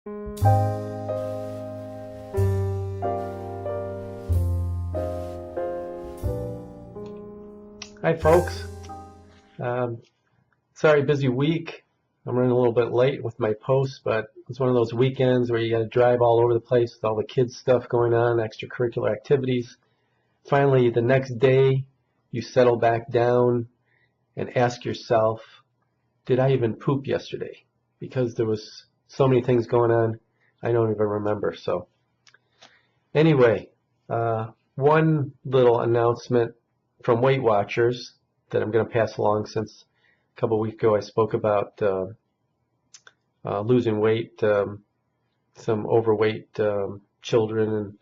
Hi folks, sorry, busy week. I'm running a little bit late with my posts, but it's one of those weekends where you got to drive all over the place with all the kids stuff going on, extracurricular activities. Finally, the next day, you settle back down and ask yourself, did I even poop yesterday? Because there was so many things going on, I don't even remember. So anyway, one little announcement from Weight Watchers that I'm going to pass along, since a couple of weeks ago I spoke about losing weight, some overweight children, and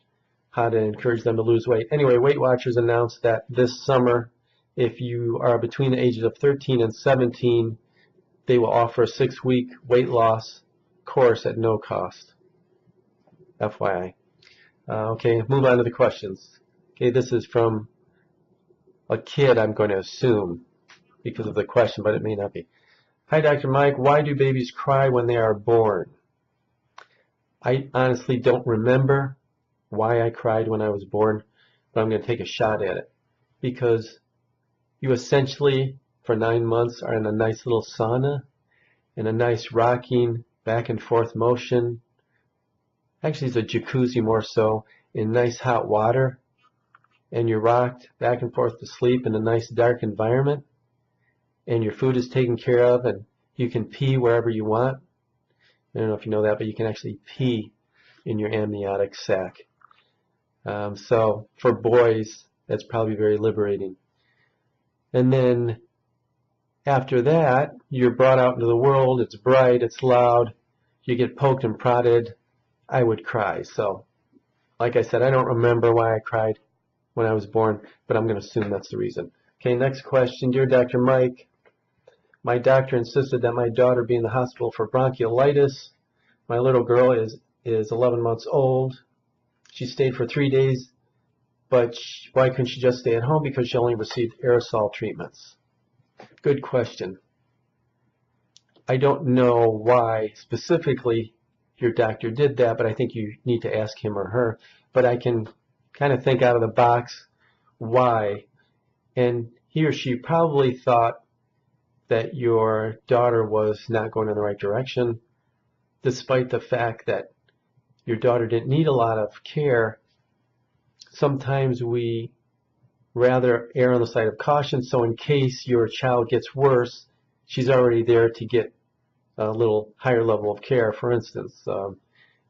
how to encourage them to lose weight. Anyway, Weight Watchers announced that this summer, if you are between the ages of 13 and 17, they will offer a 6-week weight loss course at no cost. FYI. Okay, move on to the questions. Okay, this is from a kid, I'm going to assume, because of the question, but it may not be. Hi, Dr. Mike. Why do babies cry when they are born? I honestly don't remember why I cried when I was born, but I'm going to take a shot at it. Because you essentially, for 9 months, are in a nice little sauna, in a nice rocking back and forth motion. Actually, it's a jacuzzi more so, in nice hot water. And you're rocked back and forth to sleep in a nice dark environment, and your food is taken care of, and you can pee wherever you want. I don't know if you know that, but you can actually pee in your amniotic sac. So for boys, that's probably very liberating. And then after that, you're brought out into the world. It's bright, it's loud, you get poked and prodded. I would cry. So like I said, I don't remember why I cried when I was born, but I'm going to assume that's the reason. Okay, next question. Dear Dr. Mike, my doctor insisted that my daughter be in the hospital for bronchiolitis. My little girl is 11 months old. She stayed for 3 days, but why couldn't she just stay at home? Because she only received aerosol treatments. Good question. I don't know why specifically your doctor did that, but I think you need to ask him or her. But I can kind of think out of the box why. And he or she probably thought that your daughter was not going in the right direction, despite the fact that your daughter didn't need a lot of care. Sometimes we rather err on the side of caution, so in case your child gets worse, she's already there to get a little higher level of care. For instance,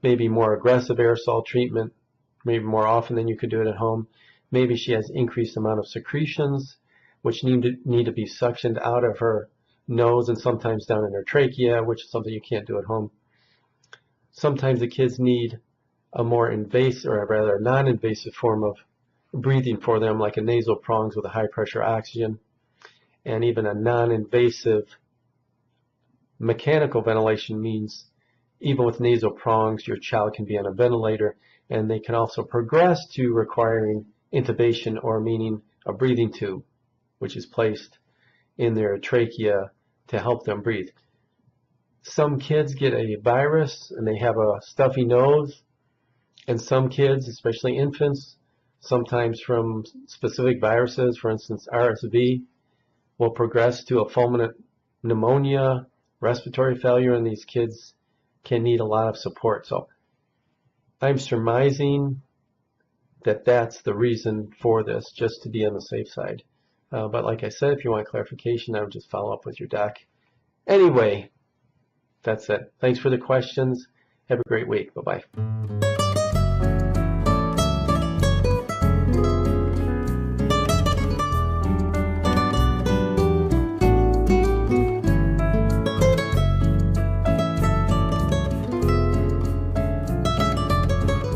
maybe more aggressive aerosol treatment, maybe more often than you could do it at home. Maybe she has increased amount of secretions, which need to be suctioned out of her nose and sometimes down in her trachea, which is something you can't do at home. Sometimes the kids need a more invasive, or rather non-invasive form of breathing for them, like a nasal prongs with a high pressure oxygen, and even a non-invasive mechanical ventilation means even with nasal prongs, your child can be on a ventilator, and they can also progress to requiring intubation, or meaning a breathing tube, which is placed in their trachea to help them breathe. Some kids get a virus and they have a stuffy nose, and some kids, especially infants, sometimes from specific viruses, for instance RSV, will progress to a fulminant pneumonia, respiratory failure, and these kids can need a lot of support. So I'm surmising that that's the reason for this, just to be on the safe side. But like I said, if you want clarification, I would just follow up with your doc. Anyway, that's it. Thanks for the questions. Have a great week. Bye-bye.